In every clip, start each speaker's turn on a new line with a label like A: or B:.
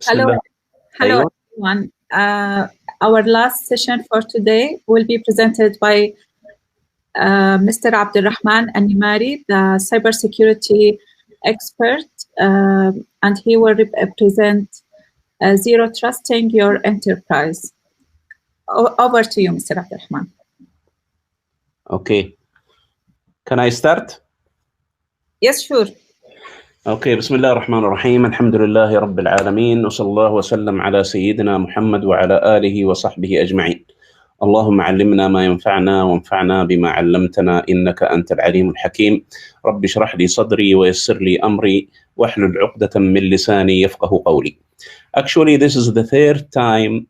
A: Hello,
B: Bismillah.
A: hello
B: Aywa.
A: everyone. Our last session for today will be presented by Mr. Abdulrahman Al-Nimari, the cybersecurity expert, and he will present Zero Trusting Your Enterprise. Over to you, Mr. Abdulrahman.
B: Okay. Can I start?
A: Yes, sure.
B: Okay. Bismillah ar-Rahman ar-Rahim. Alhamdulillahi Rabbil Alameen. Wa sallallahu wa sallam ala Sayyidina Muhammad wa ala alihi wa sahbihi ajma'in. اللهم علمنا ما ينفعنا وانفعنا بما علمتنا إنك أنت العليم الحكيم رب اشرح لي صدري ويسر لي أمري واحلل عقدة من لساني يفقه قولي. Actually, this is the third time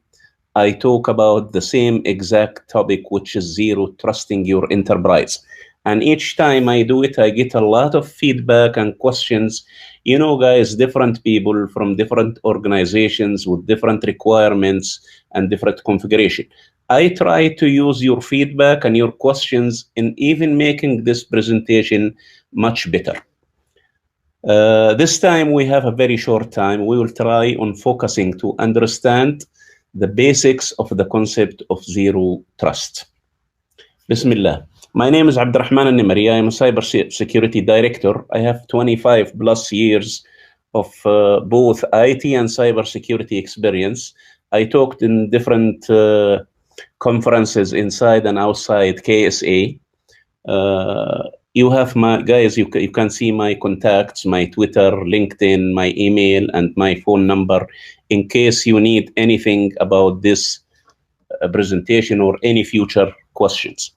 B: I talk about the same exact topic, which is zero trusting your enterprise. And each time I do it, I get a lot of feedback and questions. You know, guys, different people from different organizations with different requirements and different configuration. I try to use your feedback and your questions in even making this presentation much better. This time we have a very short time. We will try on focusing to understand the basics of the concept of zero trust. Bismillah. My name is Abdulrahman Al-Nimari. I am a cybersecurity director. I have 25 plus years of both IT and cybersecurity experience. I talked in different conferences inside and outside KSA. You have my guys, you can see my contacts, my Twitter, LinkedIn, my email, and my phone number in case you need anything about this presentation or any future questions.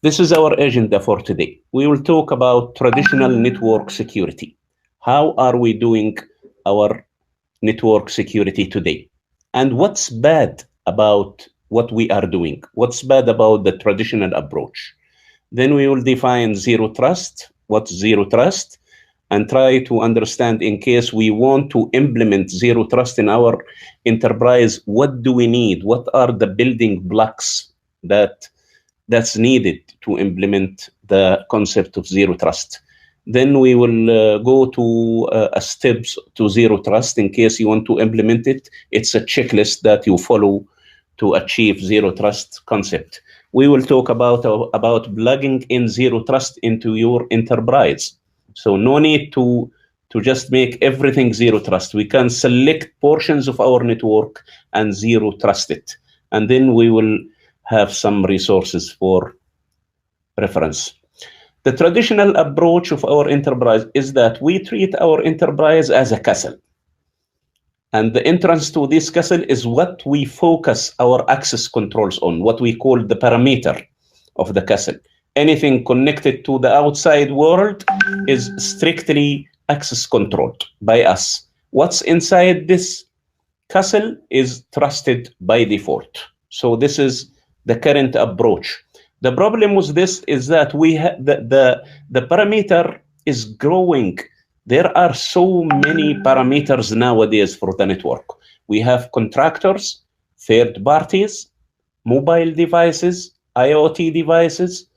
B: This is our agenda for today. We will talk about traditional network security. How are we doing our network security today? And what's bad about what we are doing? What's bad about the traditional approach? Then we will define zero trust, what's zero trust, and try to understand in case we want to implement zero trust in our enterprise, what do we need? What are the building blocks that's needed to implement the concept of zero trust? Then we will go to steps to zero trust in case you want to implement it. It's a checklist that you follow to achieve zero trust concept. We will talk about plugging in zero trust into your enterprise. So no need to just make everything zero trust. We can select portions of our network and zero trust it. And then we will have some resources for reference. The traditional approach of our enterprise is that we treat our enterprise as a castle. And the entrance to this castle is what we focus our access controls on, what we call the perimeter of the castle. Anything connected to the outside world is strictly access controlled by us. What's inside this castle is trusted by default. So this is the current approach. The problem with this is that the parameter is growing. There are so many parameters nowadays for the network. We have contractors, third parties, mobile devices, IoT devices,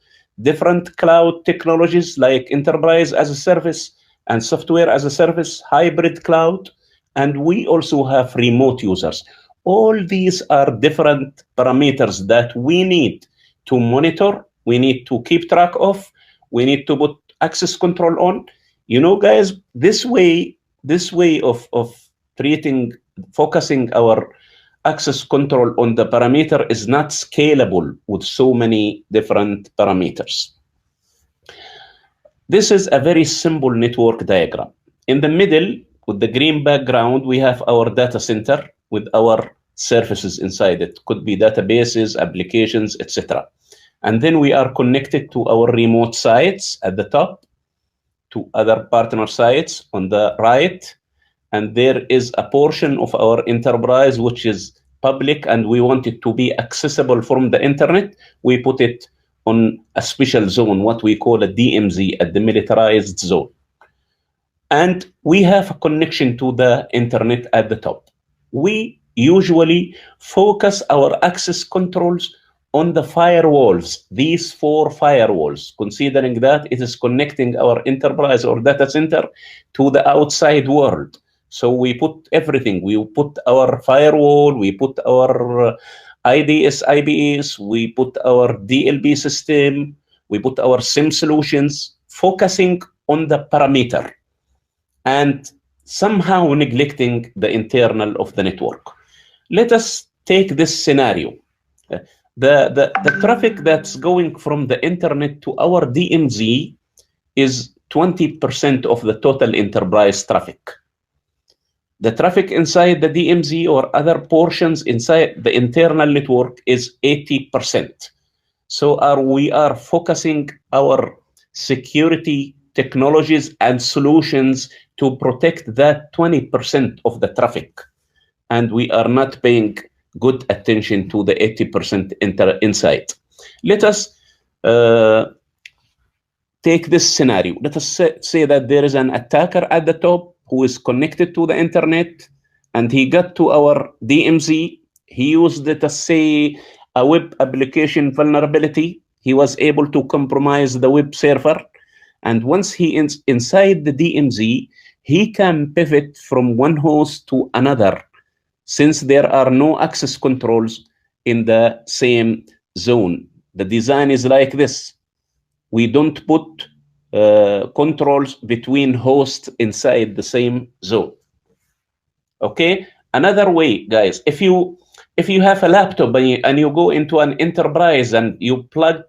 B: different cloud technologies like enterprise as a service and software as a service, hybrid cloud, and we also have remote users. All these are different parameters that we need to monitor, we need to keep track of, we need to put access control on. You know, guys, this way of focusing our access control on the parameter is not scalable with so many different parameters. This is a very simple network diagram. In the middle, with the green background, we have our data center with our services inside it. Could be databases, applications, etc. And then we are connected to our remote sites at the top, to other partner sites on the right, and there is a portion of our enterprise which is public and we want it to be accessible from the internet. We put it on a special zone, what we call a DMZ, a demilitarized zone. And we have a connection to the internet at the top. We usually focus our access controls on the firewalls, these 4 firewalls, considering that it is connecting our enterprise or data center to the outside world. So we put everything. We put our firewall, we put our IDS, IBS, we put our DLP system, we put our SIM solutions, focusing on the parameter and somehow neglecting the internal of the network. Let us take this scenario. The traffic that's going from the internet to our DMZ is 20% of the total enterprise traffic. The traffic inside the DMZ or other portions inside the internal network is 80%. So we are focusing our security technologies and solutions to protect that 20% of the traffic. And we are not paying good attention to the 80% inside. Let us take this scenario. Let us say that there is an attacker at the top who is connected to the internet, and he got to our DMZ. He used, let us say, a web application vulnerability. He was able to compromise the web server. And once he is inside the DMZ, he can pivot from one host to another, since there are no access controls in the same zone. The design is like this. We don't put controls between hosts inside the same zone. Okay. Another way, guys, if you have a laptop and you go into an enterprise and you plug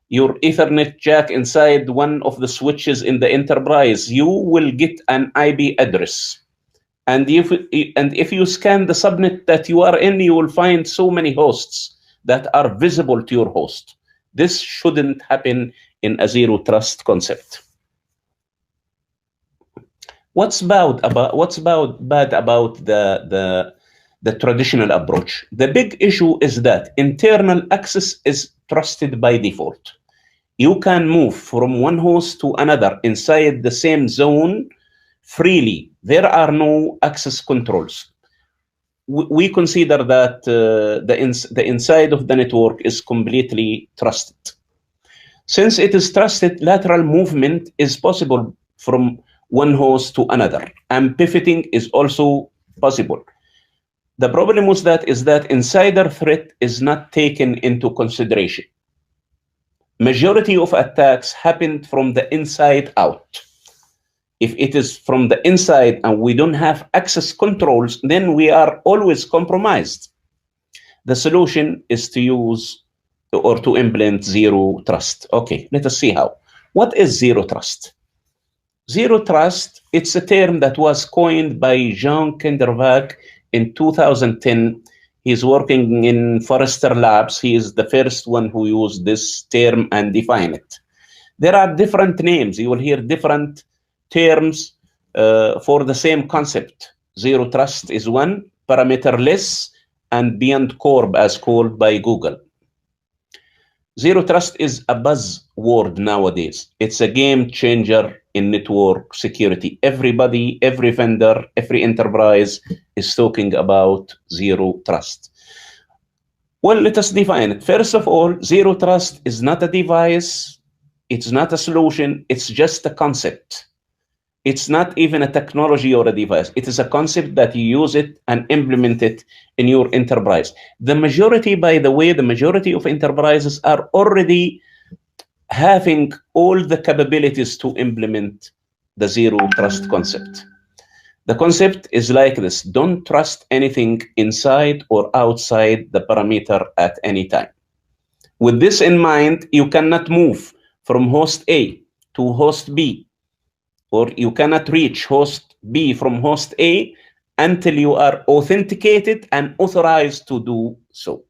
B: your Ethernet jack inside one of the switches in the enterprise, you will get an IP address. And if you scan the subnet that you are in, you will find so many hosts that are visible to your host. This shouldn't happen in a zero trust concept. What's bad about the traditional approach? The big issue is that internal access is trusted by default. You can move from one host to another inside the same zone freely. There are no access controls. We consider that the inside of the network is completely trusted. Since it is trusted, lateral movement is possible from one host to another, and pivoting is also possible. The problem with that is that insider threat is not taken into consideration. Majority of attacks happened from the inside out. If it is from the inside and we don't have access controls, then we are always compromised. The solution is to use or to implement zero trust. Okay, let us see how. What is zero trust? Zero trust, it's a term that was coined by Jean Kindervag in 2010. He's working in Forrester Labs. He is the first one who used this term and defined it. There are different names. You will hear different terms for the same concept. Zero trust is one, parameterless, and beyond CORB as called by Google. Zero trust is a buzzword nowadays. It's a game changer in network security. Everybody, every vendor, every enterprise is talking about zero trust. Well, let us define it. First of all, zero trust is not a device. It's not a solution. It's just a concept. It's not even a technology or a device. It is a concept that you use it and implement it in your enterprise. The majority, by the way, the majority of enterprises are already having all the capabilities to implement the zero trust concept. The concept is like this: don't trust anything inside or outside the perimeter at any time. With this in mind, you cannot move from host A to host B, or you cannot reach host B from host A until you are authenticated and authorized to do so.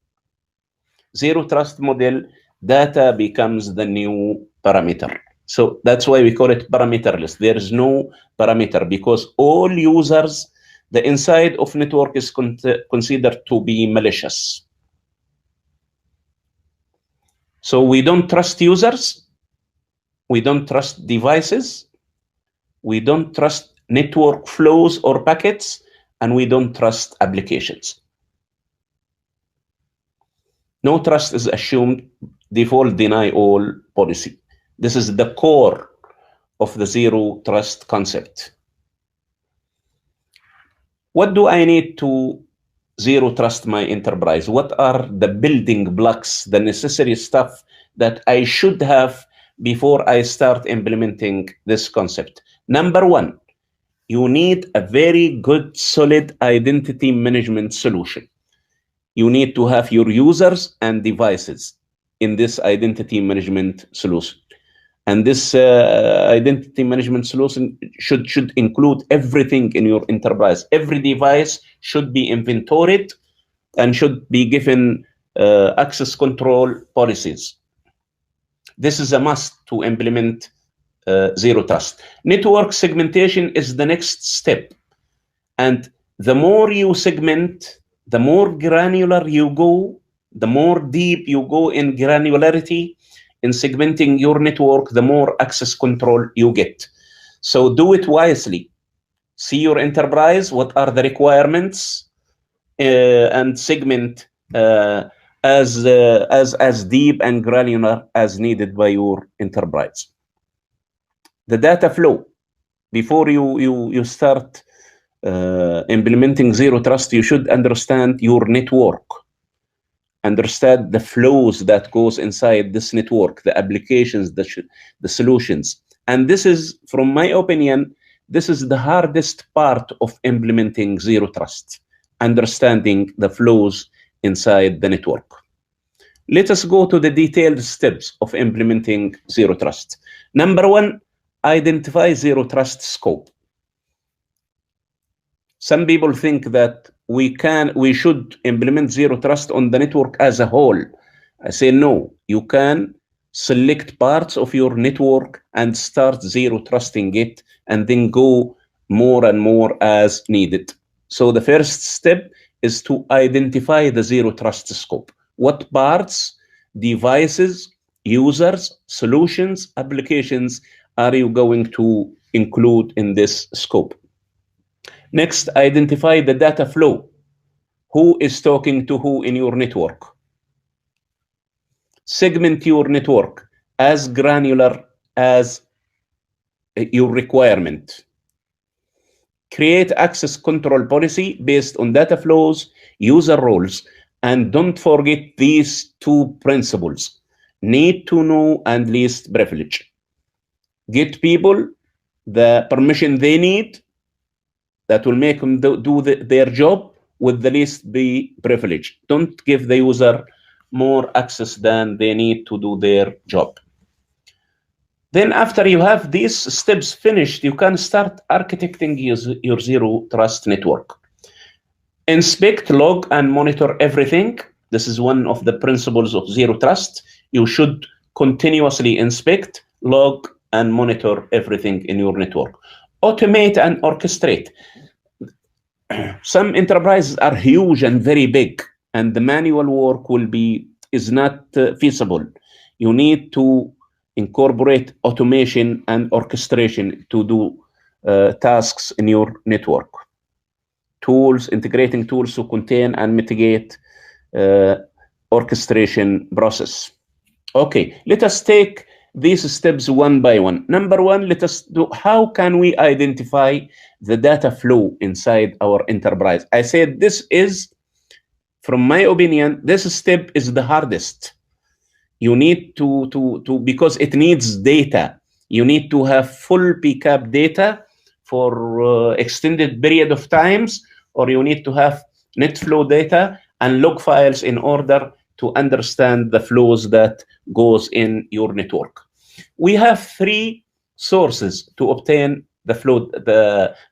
B: Zero trust model, data becomes the new parameter. So that's why we call it parameterless. There is no parameter because all users, the inside of network is considered to be malicious. So we don't trust users, we don't trust devices, we don't trust network flows or packets, and we don't trust applications. No trust is assumed, default deny all policy. This is the core of the zero trust concept. What do I need to zero trust my enterprise? What are the building blocks, the necessary stuff that I should have before I start implementing this concept? Number one, you need a very good, solid identity management solution. You need to have your users and devices in this identity management solution. And this identity management solution should include everything in your enterprise. Every device should be inventoried and should be given access control policies. This is a must to implement zero trust. Network segmentation is the next step. And the more you segment, the more granular you go, the more deep you go in granularity in segmenting your network, the more access control you get. So do it wisely. See your enterprise, what are the requirements, and segment as deep and granular as needed by your enterprise. The data flow. Before you start implementing zero trust, you should understand your network. Understand the flows that goes inside this network, the applications, the solutions. And this is, from my opinion, this is the hardest part of implementing zero trust, understanding the flows inside the network. Let us go to the detailed steps of implementing zero trust. Number one, identify zero trust scope. Some people think that we should implement zero trust on the network as a whole. I say no, you can select parts of your network and start zero trusting it and then go more and more as needed. So the first step is to identify the zero trust scope. What parts, devices, users, solutions, applications are you going to include in this scope? Next, identify the data flow. Who is talking to who in your network? Segment your network as granular as your requirement. Create access control policy based on data flows, user roles, and don't forget these two principles: need to know and least privilege. Get people the permission they need that will make them do their job with the least be privilege. Don't give the user more access than they need to do their job. Then after you have these steps finished, you can start architecting your zero trust network. Inspect, log, and monitor everything. This is one of the principles of zero trust. You should continuously inspect, log, and monitor everything in your network. Automate and orchestrate. Some enterprises are huge and very big, and the manual work is not feasible. You need to incorporate automation and orchestration to do tasks in your network. Tools, integrating tools to contain and mitigate orchestration process. Okay, let us take these steps one by one. Number one, let us do, how can we identify the data flow inside our enterprise? I said this is, from my opinion, this step is the hardest. You need to because it needs data. You need to have full PCAP data for extended period of times, or you need to have net flow data and log files in order to understand the flows that goes in your network. We have three sources to obtain the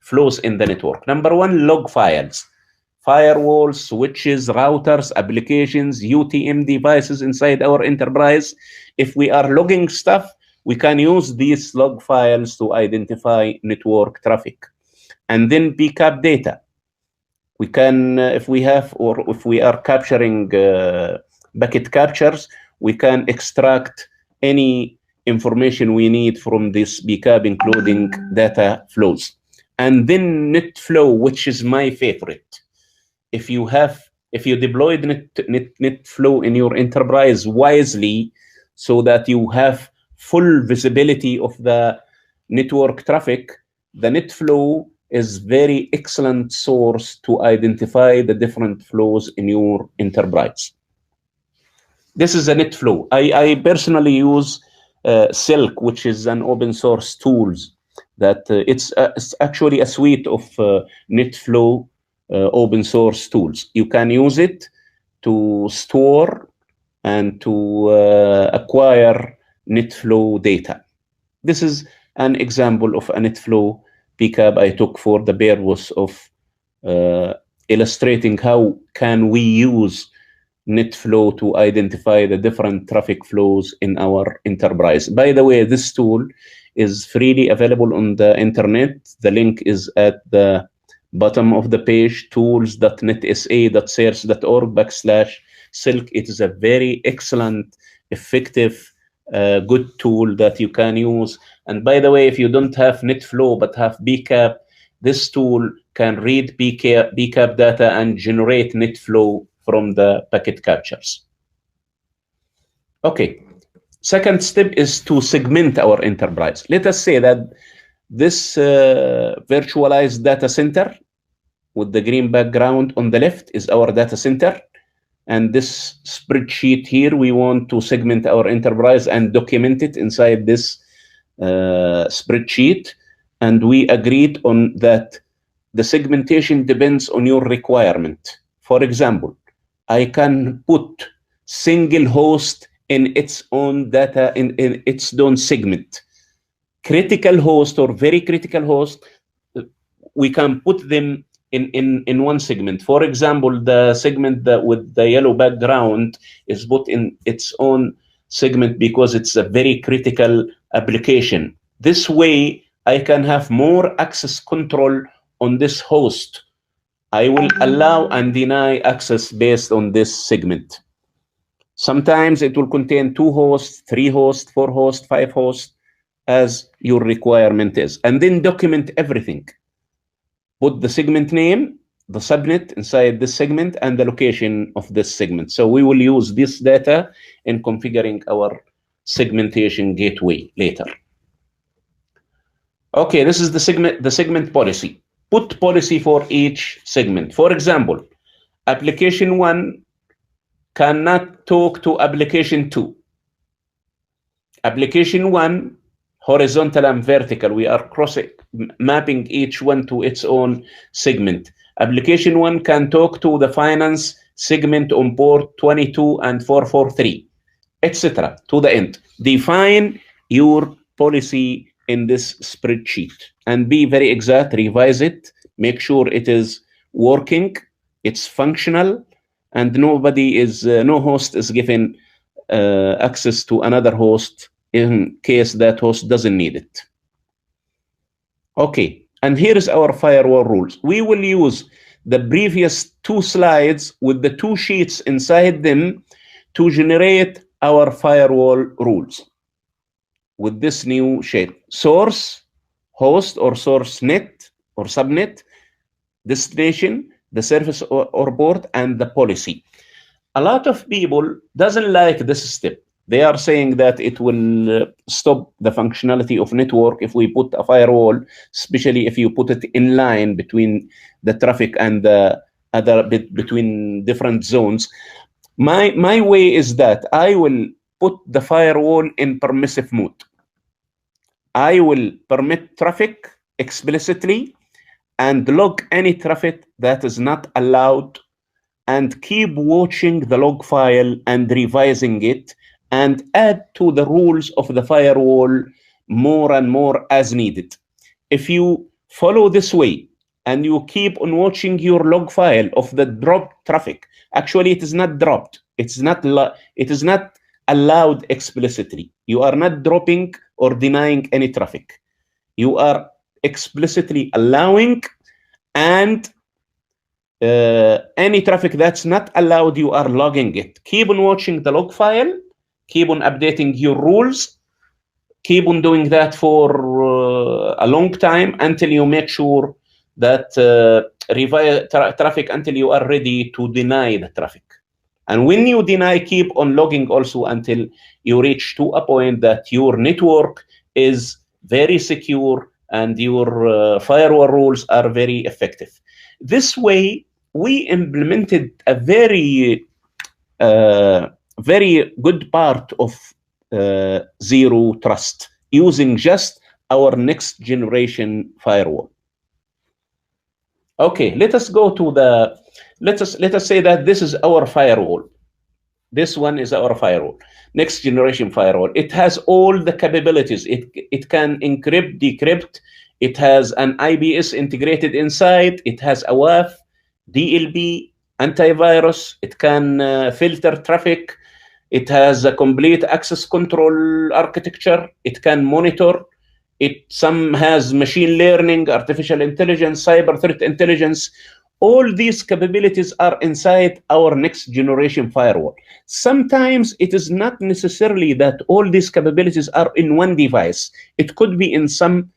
B: flows in the network. Number one, log files. Firewalls, switches, routers, applications, UTM devices inside our enterprise. If we are logging stuff, we can use these log files to identify network traffic. And then PCAP data. We can, if we are capturing bucket captures, we can extract any information we need from this PCAP, including data flows. And then net flow, which is my favorite. If you deploy the net flow in your enterprise wisely, so that you have full visibility of the network traffic, the net flow is very excellent source to identify the different flows in your enterprise. This is a NetFlow. I personally use Silk, which is an open source tools that it's actually a suite of NetFlow open source tools. You can use it to store and to acquire NetFlow data. This is an example of a NetFlow PCAP I took for the purpose of illustrating how can we use NetFlow to identify the different traffic flows in our enterprise. By the way, this tool is freely available on the internet. The link is at the bottom of the page, tools.netsa.search.org/silk. It is a very excellent, effective, good tool that you can use. And by the way, if you don't have NetFlow but have PCAP, this tool can read PCAP data and generate NetFlow from the packet captures. Okay, second step is to segment our enterprise. Let us say that this virtualized data center with the green background on the left is our data center. And this spreadsheet here, we want to segment our enterprise and document it inside this spreadsheet. And we agreed on that the segmentation depends on your requirement. For example, I can put single host in its own data, in its own segment. Critical host or very critical host, we can put them in one segment. For example, the segment that with the yellow background is put in its own segment because it's a very critical application. This way, I can have more access control on this host. I will allow and deny access based on this segment. Sometimes it will contain 2 hosts, 3 hosts, 4 hosts, 5 hosts, as your requirement is. And then document everything. Put the segment name, the subnet inside this segment, and the location of this segment. So we will use this data in configuring our segmentation gateway later. Okay, this is the segment policy. Put policy for each segment. For example, application 1 cannot talk to application 2. Application 1, horizontal and vertical, we are mapping each one to its own segment. Application 1 can talk to the finance segment on port 22 and 443, etc. to the end. Define your policy in this spreadsheet and be very exact, revise it, make sure it is working, it's functional, and no host is given access to another host in case that host doesn't need it. Okay, and here is our firewall rules. We will use the previous 2 slides with the 2 sheets inside them to generate our firewall rules with this new shape: source, host or source net or subnet, destination, the service or port, and the policy. A lot of people doesn't like this step. They are saying that it will stop the functionality of network if we put a firewall, especially if you put it in line between the traffic and the other between different zones. My way is that I will put the firewall in permissive mode. I will permit traffic explicitly and log any traffic that is not allowed, and keep watching the log file and revising it, and add to the rules of the firewall more and more as needed. If you follow this way and you keep on watching your log file of the dropped traffic, actually it is not dropped. It is not allowed explicitly. You are not dropping or denying any traffic. You are explicitly allowing, and any traffic that's not allowed, you are logging it. Keep on watching the log file, keep on updating your rules, keep on doing that for a long time until you make sure that revise traffic until you are ready to deny the traffic. And when you deny, keep on logging also until you reach to a point that your network is very secure and your firewall rules are very effective. This way, we implemented a very good part of zero trust using just our next generation firewall. Okay, let us go to the, let us say that this is our firewall. This one is our firewall, next generation firewall. It has all the capabilities. It can encrypt, decrypt. It has an IPS integrated inside. It has a WAF, DLP, antivirus. It can filter traffic. It has a complete access control architecture. It can monitor. Some has machine learning, artificial intelligence, cyber threat intelligence. All these capabilities are inside our next generation firewall. Sometimes it is not necessarily that all these capabilities are in one device. It could be in some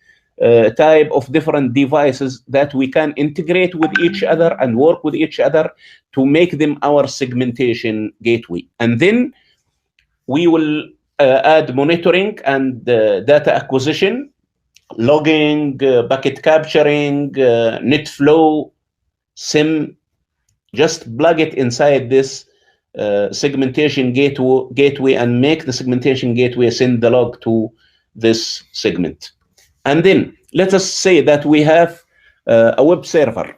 B: type of different devices that we can integrate with each other and work with each other to make them our segmentation gateway. And then we will add monitoring and data acquisition, logging, packet capturing, net flow, SIM. Just plug it inside this segmentation gateway and make the segmentation gateway send the log to this segment. And then let us say that we have a web server.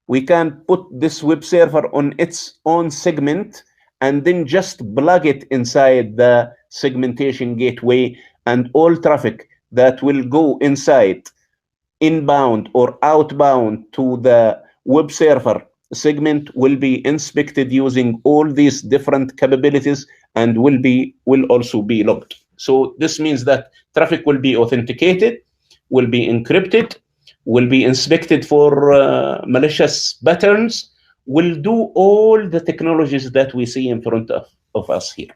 B: We can put this web server on its own segment and then just plug it inside the segmentation gateway, and all traffic that will go inside, inbound or outbound to the web server segment, will be inspected using all these different capabilities and will also be logged. So this means that traffic will be authenticated, will be encrypted, will be inspected for malicious patterns, will do all the technologies that we see in front of us here.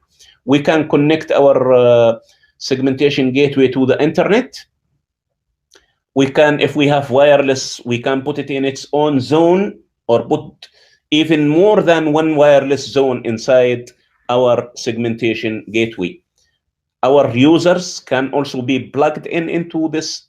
B: We can connect our segmentation gateway to the internet. We can, if we have wireless, we can put it in its own zone or put even more than one wireless zone inside our segmentation gateway. Our users can also be plugged into this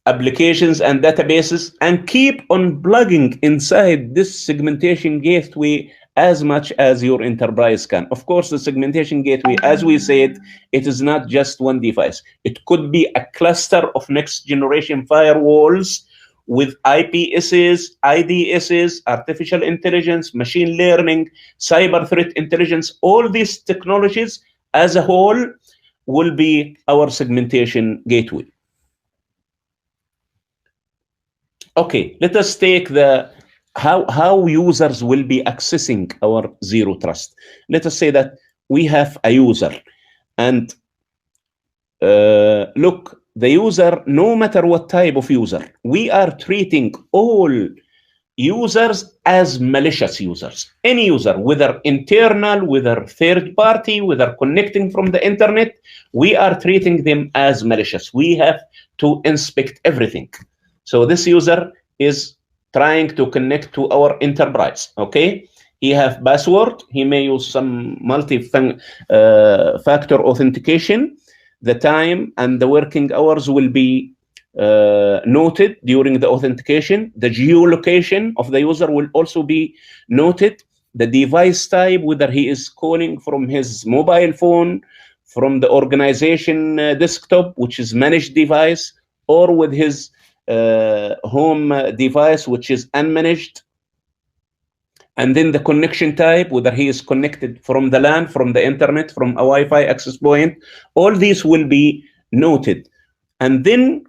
B: applications and databases and keep on plugging inside this segmentation gateway as much as your enterprise can. Of course, the segmentation gateway, as we said, it is not just one device. It could be a cluster of next generation firewalls with IPSs, IDSs, artificial intelligence, machine learning, cyber threat intelligence. All these technologies as a whole will be our segmentation gateway. Okay, let us take the how users will be accessing our zero trust. Let us say that we have a user, and look, the user, no matter what type of user, we are treating all users as malicious users. Any user, whether internal, whether third party, whether connecting from the internet, we are treating them as malicious. We have to inspect everything. So this user is trying to connect to our enterprise. Okay, he have password. He may use some multi-factor authentication. The time and the working hours will be noted during the authentication. The geolocation of the user will also be noted. The device type, whether he is calling from his mobile phone, from the organization desktop, which is managed device, or with his home device, which is unmanaged. And then the connection type, whether he is connected from the LAN, from the internet, from a Wi-Fi access point, all these will be noted. And then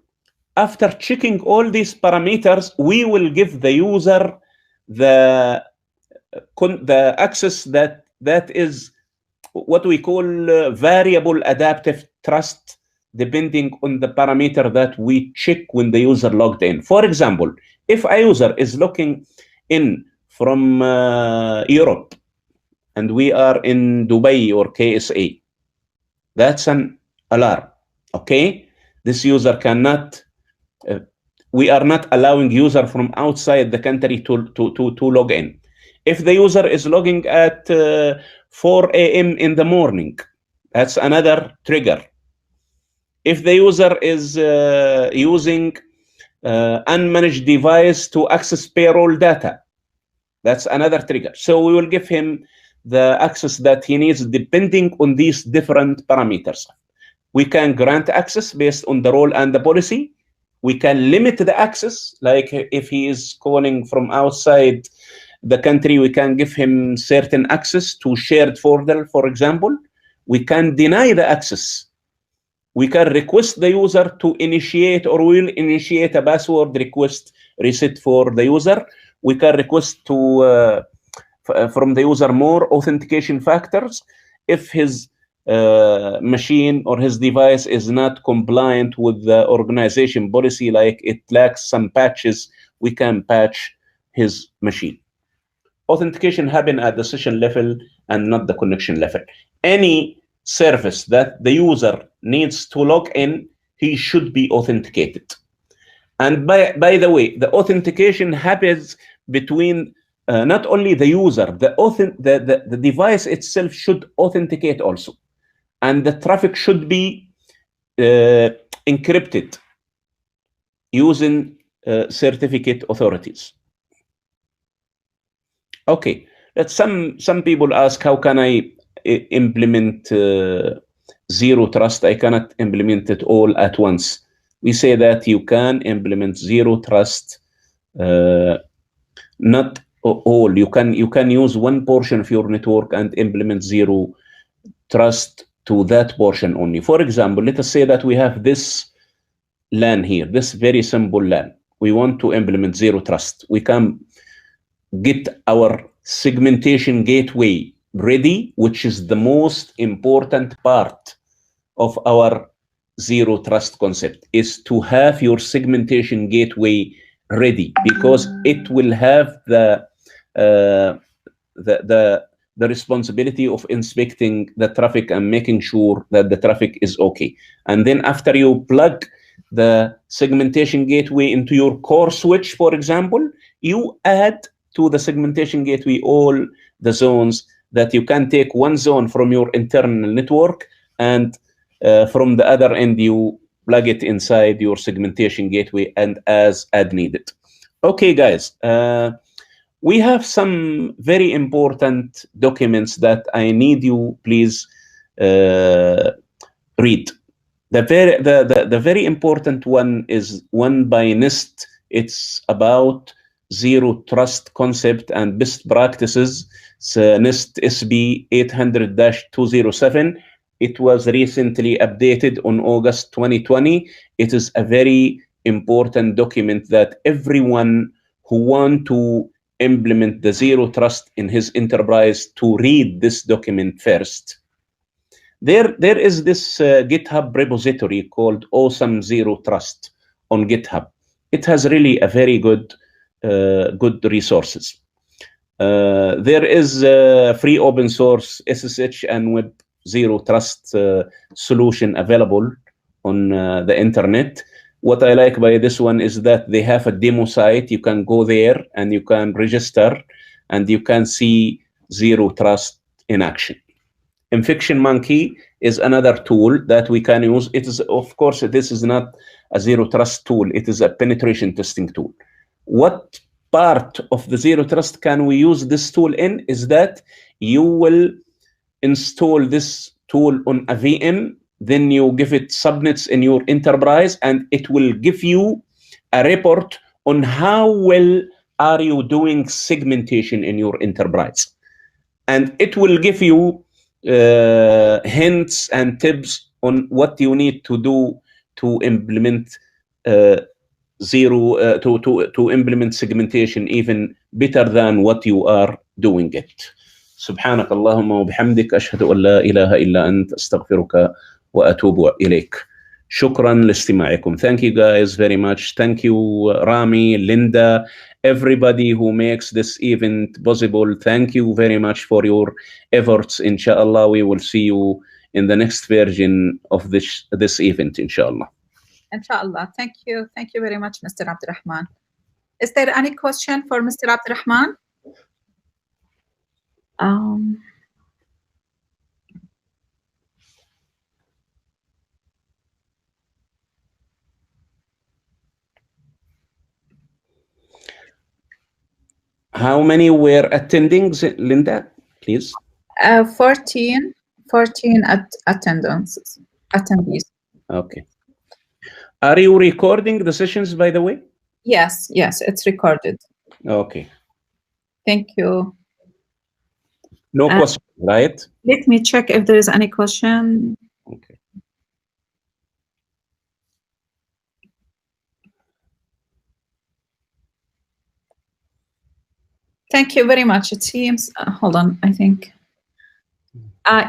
B: after checking all these parameters, we will give the user the access that is what we call variable adaptive trust, depending on the parameter that we check when the user logged in. For example, if a user is logging in from Europe and we are in Dubai or KSA, that's an alarm. Okay, this user cannot. We are not allowing user from outside the country to log in. If the user is logging at 4 a.m. in the morning, that's another trigger. If the user is using unmanaged device to access payroll data, that's another trigger. So we will give him the access that he needs depending on these different parameters. We can grant access based on the role and the policy. We can limit the access, like if he is calling from outside the country, we can give him certain access to shared folder, for example. We can deny the access. We can request the user to initiate, or will initiate a password request reset for the user. We can request to from the user more authentication factors. If his machine or his device is not compliant with the organization policy, like it lacks some patches, we can patch his machine. Authentication happen at the session level and not the connection level. Any service that the user needs to log in, he should be authenticated. And by the way, the authentication happens between not only the user, the device itself should authenticate also. And the traffic should be encrypted using certificate authorities. Okay, some people ask, how can I implement zero trust? I cannot implement it all at once. We say that you can implement zero trust, not all. You can use one portion of your network and implement zero trust to that portion only. For example, let us say that we have this LAN here, this very simple LAN. We want to implement zero trust. We can get our segmentation gateway ready, which is the most important part of our zero trust concept, is to have your segmentation gateway ready, because it will have the responsibility of inspecting the traffic and making sure that the traffic is okay. And then after you plug the segmentation gateway into your core switch, for example, you add to the segmentation gateway all the zones that you can take one zone from your internal network, and from the other end you plug it inside your segmentation gateway and as needed. Okay, guys, we have some very important documents that I need you please read. The very important one is one by NIST. It's about zero trust concept and best practices. It's NIST SB 800-207. It was recently updated on August 2020. It is a very important document that everyone who want to implement the zero trust in his enterprise to read this document first. There is this GitHub repository called Awesome Zero Trust on GitHub. It has really a very good resources. There is free open source SSH and web zero trust solution available on the internet. What I like by this one is that they have a demo site. You can go there and you can register and you can see zero trust in action. Infection Monkey is another tool that we can use. It is, of course, this is not a zero trust tool. It is a penetration testing tool. What part of the zero trust can we use this tool in is that you will install this tool on a VM, then you give it subnets in your enterprise, and it will give you a report on how well are you doing segmentation in your enterprise. And it will give you hints and tips on what you need to do to implement to implement segmentation even better than what you are doing it. سبحانك اللهم وبحمدك أشهد أن لا إله إلا أنت أستغفرك وأتوب إليك. شكرا لاستماعكم. Thank you guys very much. Thank you Rami, Linda, everybody who makes this event possible. Thank you very much for your efforts. Inshallah, we will see you in the next version of this event, inshallah.
A: Inshallah. Thank you. Thank you very much, Mr. Abdulrahman. Is there any question for Mr. Abdulrahman?
B: How many were attending, Linda, please?
A: 14 attendees.
B: Okay. Are you recording the sessions, by the way?
A: Yes, it's recorded.
B: Okay.
A: Thank you.
B: No question, right?
A: Let me check if there is any question.
B: Okay.
A: Thank you very much. It seems, hold on, I think.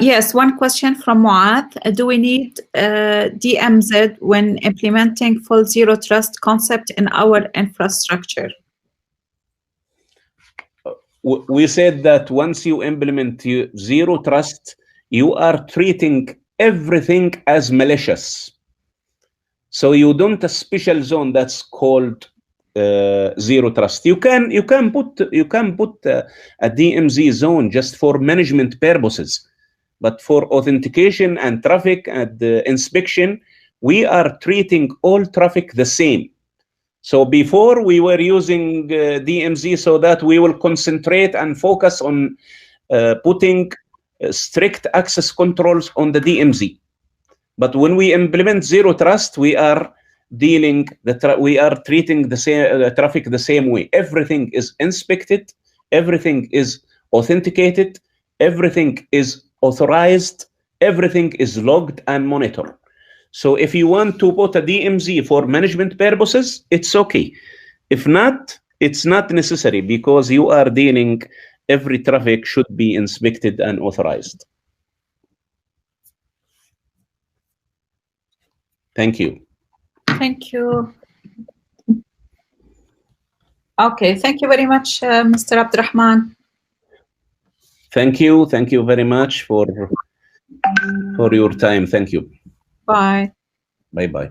A: Yes, one question from Muad. Do we need DMZ when implementing full zero trust concept in our infrastructure?
B: We said that once you implement zero trust, you are treating everything as malicious. So you don't a special zone that's called zero trust. You can put a DMZ zone just for management purposes, but for authentication and traffic and inspection, we are treating all traffic the same. So before we were using DMZ so that we will concentrate and focus on putting strict access controls on the DMZ. But when we implement zero trust, we are treating the same traffic the same way. Everything is inspected, everything is authenticated, everything is authorized, everything is logged and monitored. So if you want to put a DMZ for management purposes, it's okay. If not, it's not necessary because you are dealing, every traffic should be inspected and authorized. Thank you.
A: Thank you. Okay, thank you very much, Mr. Abdulrahman.
B: Thank you. Thank you very much for your time. Thank you.
A: Bye.
B: Bye-bye.